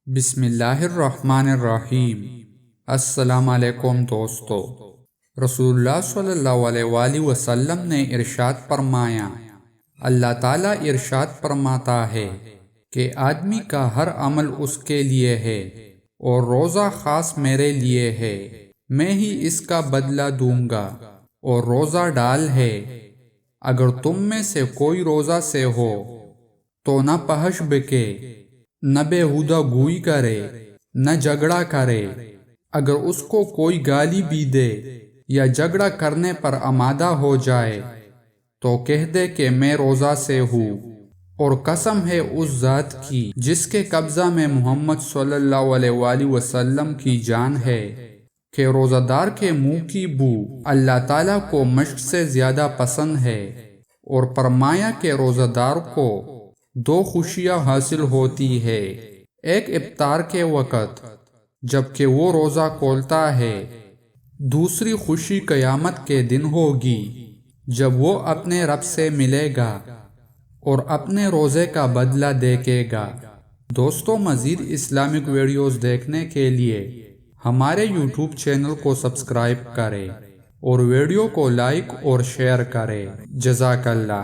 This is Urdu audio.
بسم اللہ الرحمن الرحیم۔ السلام علیکم دوستو۔ رسول اللہ صلی اللہ علیہ وآلہ وسلم نے ارشاد فرمایا، اللہ تعالیٰ ارشاد فرماتا ہے کہ آدمی کا ہر عمل اس کے لیے ہے اور روزہ خاص میرے لیے ہے، میں ہی اس کا بدلہ دوں گا۔ اور روزہ ڈال ہے، اگر تم میں سے کوئی روزہ سے ہو تو نہ فحش بکے، نہ بےہودہ گوئی کرے، نہ جھگڑا کرے۔ اگر اس کو کوئی گالی بھی دے یا جھگڑا کرنے پر آمادہ ہو جائے تو کہہ دے کہ میں روزہ سے ہوں، اور قسم ہے اس ذات کی جس کے قبضہ میں محمد صلی اللہ علیہ وآلہ وسلم کی جان ہے، کہ روزہ دار کے منہ کی بو اللہ تعالیٰ کو مشک سے زیادہ پسند ہے۔ اور فرمایا کہ روزہ دار کو دو خوشیاں حاصل ہوتی ہے، ایک افطار کے وقت جبکہ وہ روزہ کھولتا ہے، دوسری خوشی قیامت کے دن ہوگی جب وہ اپنے رب سے ملے گا اور اپنے روزے کا بدلہ دیکھے گا۔ دوستو، مزید اسلامک ویڈیوز دیکھنے کے لیے ہمارے یوٹیوب چینل کو سبسکرائب کریں اور ویڈیو کو لائک اور شیئر کریں۔ جزاک اللہ۔